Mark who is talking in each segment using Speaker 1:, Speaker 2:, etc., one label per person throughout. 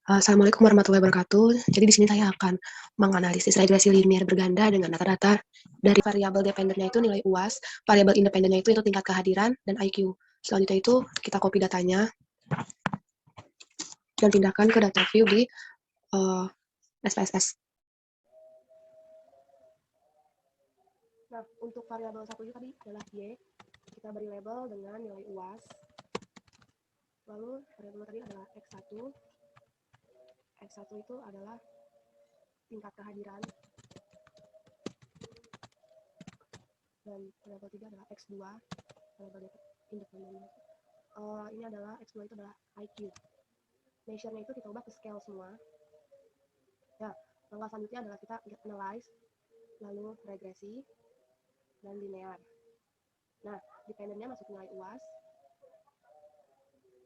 Speaker 1: Assalamualaikum warahmatullahi wabarakatuh. Jadi di sini saya akan menganalisis regresi linier berganda dengan data-data dari variabel dependennya itu nilai UAS, variabel independennya itu tingkat kehadiran, dan IQ. Selanjutnya itu kita copy datanya dan pindahkan ke data view di SPSS. Nah, untuk variabel satu ini tadi adalah Y, kita beri label dengan nilai UAS. Lalu variabel tadi adalah X1. X1 itu adalah tingkat kehadiran. Dan variabel 3 adalah X2, variabel independennya. Ini adalah X2 itu adalah IQ. Measure-nya itu kita ubah ke scale semua. Ya, langkah selanjutnya adalah kita analyze, lalu regresi, dan linear. Nah, dependennya masuk nilai UAS,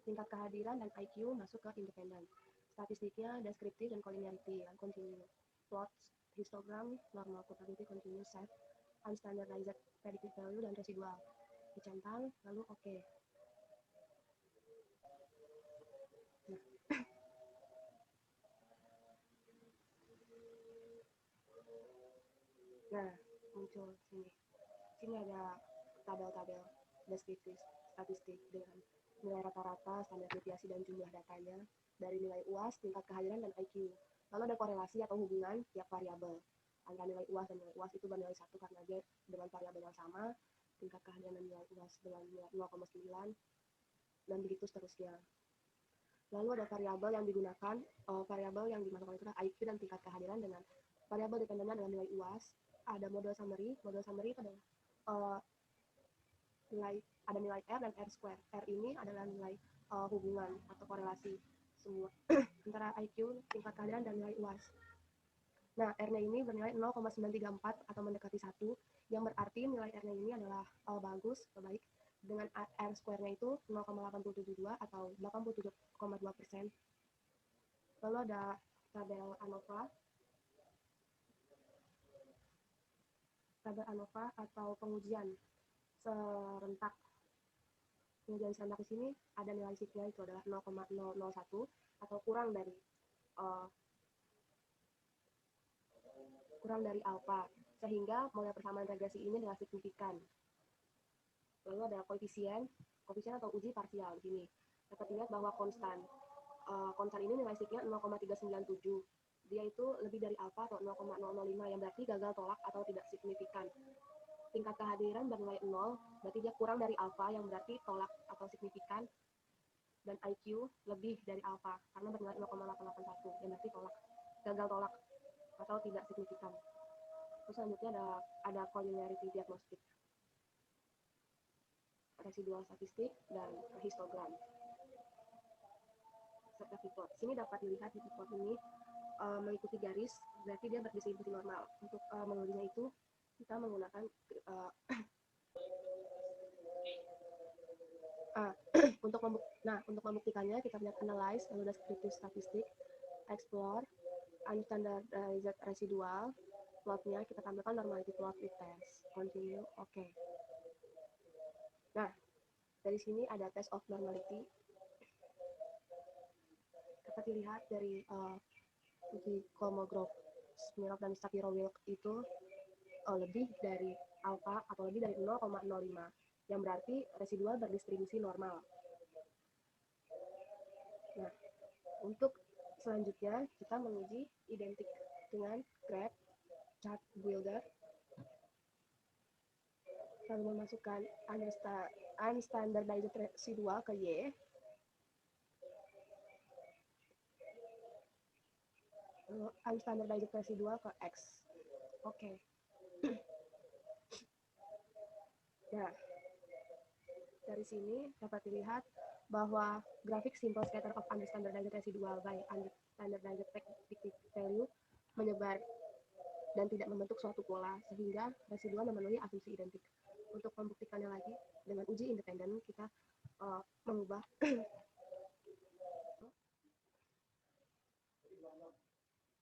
Speaker 1: tingkat kehadiran dan IQ masuk ke independen. Statistiknya deskriptif dan collinearity, dan continue. Plots, histogram, normal probability, continue, set, unstandardized predicted value, dan residual. Dicentang, lalu oke. Nah, muncul sini. Sini ada tabel-tabel deskriptif statistik dengan nilai rata-rata, standar deviasi, dan jumlah datanya dari nilai UAS, tingkat kehadiran, dan IQ. Lalu ada korelasi atau hubungan tiap variabel. Antara nilai UAS dan nilai UAS itu bernilai 1 karena dia dengan variabel yang sama, tingkat kehadiran dan nilai UAS dengan nilai 0,9, dan begitu seterusnya. Lalu ada variabel yang digunakan, variabel yang dimasukkan itu adalah IQ dan tingkat kehadiran dengan variabel dependennya dengan nilai UAS. Ada model summary itu adalah ada nilai R dan R square. R ini adalah nilai hubungan atau korelasi semua antara IQ, tingkat kehadiran, dan nilai UAS. Nah, R-nya ini bernilai 0,934 atau mendekati 1, yang berarti nilai R-nya ini adalah bagus, baik. Dengan R square-nya itu 0,872 atau 87,2%. Lalu ada tabel ANOVA atau pengujian serentak. Pengujian serentak di sini ada nilai sigma itu adalah 0,001 atau kurang dari alfa, sehingga model persamaan regresi ini adalah signifikan. Lalu ada koefisien atau uji parsial di sini. Dapat dilihat bahwa konstan ini nilai sigma 0,397. Dia itu lebih dari alfa atau 0,005, yang berarti gagal tolak atau tidak signifikan. Tingkat kehadiran bernilai 0, berarti dia kurang dari alfa, yang berarti tolak atau signifikan. Dan IQ lebih dari alfa karena bernilai 0,881, yang berarti gagal tolak atau tidak signifikan. Terus selanjutnya ada collinearity diagnostik, residual statistik, dan histogram serta plot. Sini dapat dilihat di plot ini mengikuti garis, berarti dia berdistribusi normal. Untuk mengujinya itu kita menggunakan untuk membuktikannya kita lihat analyze, lalu deskriptif statistik, explore, unstandardized residual, plotnya kita tampilkan normality plot with test, continue, oke. Nah, dari sini ada test of normality. Dapat dilihat dari uji Kolmogorov, Smirnov, dan Shapiro-Wilk itu lebih dari alfa atau lebih dari 0,05, yang berarti residual berdistribusi normal. Nah, untuk selanjutnya kita menguji identik dengan graph chart builder, lalu memasukkan unstandardized residual ke Y, lalu unstandardized residual ke X. Oke. Nah, dari sini dapat dilihat bahwa grafik simple scatter of unstandardized residual by unstandardized predicted value menyebar dan tidak membentuk suatu pola, sehingga residual memenuhi asumsi identik. Untuk membuktikannya lagi dengan uji independen, kita mengubah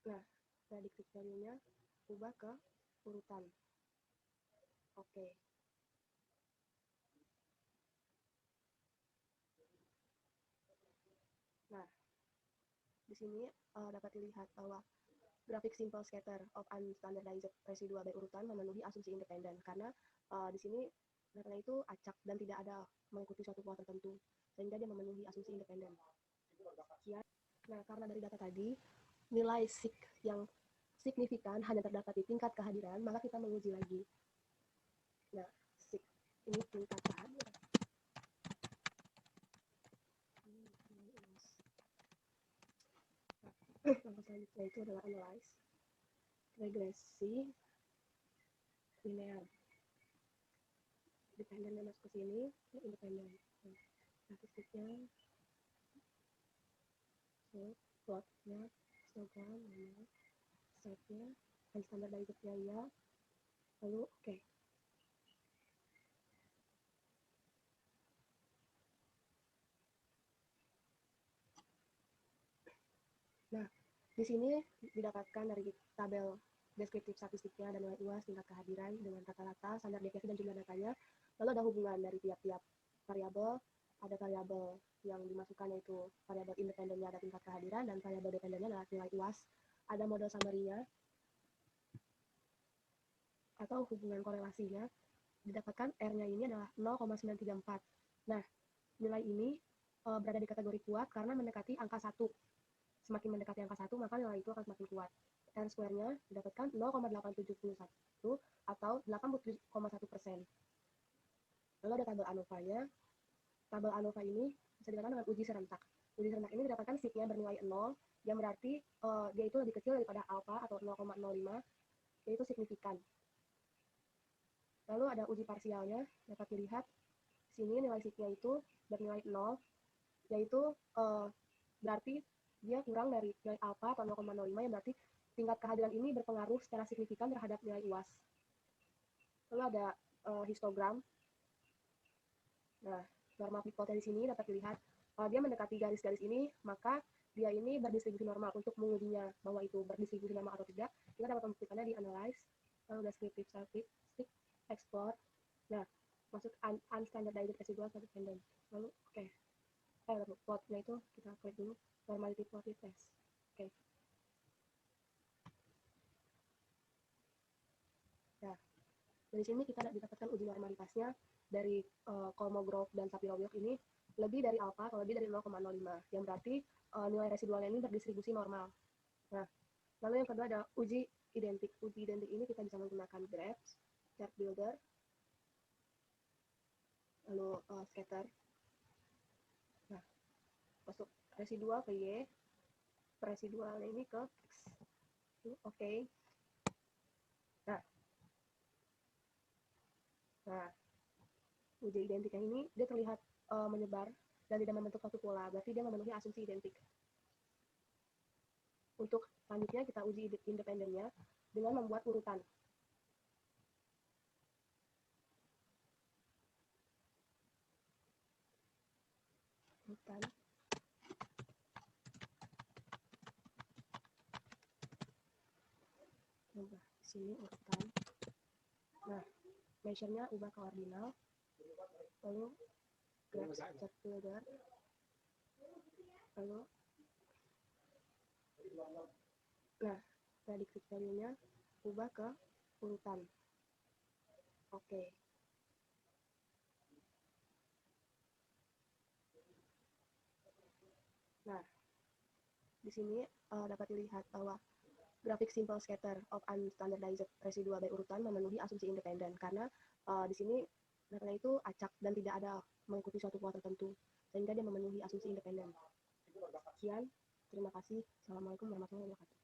Speaker 1: nah, predicted value-nya ubah ke urutan. Oke. Nah, Di sini dapat dilihat bahwa grafik simple scatter of unstandardized residua by urutan memenuhi asumsi independen karena di sini datanya itu acak dan tidak ada mengikuti suatu pola tertentu sehingga dia memenuhi asumsi independen. Sekian. Nah, karena dari data tadi nilai sig yang signifikan hanya terdapat di tingkat kehadiran, maka kita menguji lagi. Nah, sig ini tingkat kehadiran. Langkah selanjutnya itu adalah analyze regresi linear. Independen masuk ke sini, independen. Nah, statistiknya, plotnya, histogram, mana, setnya, dan standardizednya ya, lalu oke. Nah, di sini didapatkan dari tabel deskriptif statistiknya dan nilai UAS tingkat kehadiran dengan rata-rata, standar deviasi dan jumlah datanya. Lalu ada hubungan dari tiap-tiap variabel. Ada variabel yang dimasukkan yaitu variabel independennya ada tingkat kehadiran dan variabel dependennya adalah nilai UAS. Ada model summary-nya atau hubungan korelasinya. Didapatkan R-nya ini adalah 0,934. Nah, nilai ini berada di kategori kuat karena mendekati angka 1. Semakin mendekati angka 1, maka nilai itu akan semakin kuat. R square-nya didapatkan 0,871 atau 87,1%. Lalu ada tabel ANOVA-nya. Tabel ANOVA ini bisa dikatakan dengan uji serentak. Uji serentak ini didapatkan sig-nya bernilai 0, yang berarti dia itu lebih kecil daripada alpha atau 0,05, yaitu signifikan. Lalu ada uji parsialnya, dapat dilihat sini nilai sig-nya itu bernilai 0, yaitu berarti dia kurang dari nilai alpha atau 0,05, yang berarti tingkat kehadiran ini berpengaruh secara signifikan terhadap nilai UAS. Lalu ada histogram. Nah, normal pivotnya di sini dapat dilihat dia mendekati garis-garis ini, maka dia ini berdistribusi normal. Untuk mengujinya bahwa itu berdistribusi normal atau tidak, kita dapat membuktikannya di analyze, lalu descriptive statistic, explore. Nah, masuk unstandardized residual dependent. Lalu oke. Lalu plotnya itu kita klik dulu normality plotted test. Oke. Nah, dari sini kita didapatkan uji normalitasnya dari Kolmogorov dan Sapir-Whorf ini lebih dari alpha atau lebih dari 0,05, yang berarti nilai residualnya ini berdistribusi normal. Nah, lalu yang kedua ada uji identik. Uji identik ini kita bisa menggunakan graphs, chart builder, lalu scatter. Nah, masuk residual ke Y, residualnya ini ke X. Oke. Nah, uji identiknya ini dia terlihat menyebar dan tidak membentuk suatu pola, berarti dia memenuhi asumsi identik. Untuk selanjutnya kita uji independennya dengan membuat urutan. Urutan. Nah, di sini urutan. Nah, measure-nya ubah ke ordinal. Lalu graph chart builder. Lalu nah, predicted value-nya ubah ke urutan. Oke. Nah, di sini dapat dilihat bahwa grafik simple scatter of unstandardized residua by urutan memenuhi asumsi independen karena di sini datanya itu acak dan tidak ada mengikuti suatu pola tertentu sehingga dia memenuhi asumsi independen. Sekian, terima kasih. Assalamualaikum warahmatullahi wabarakatuh.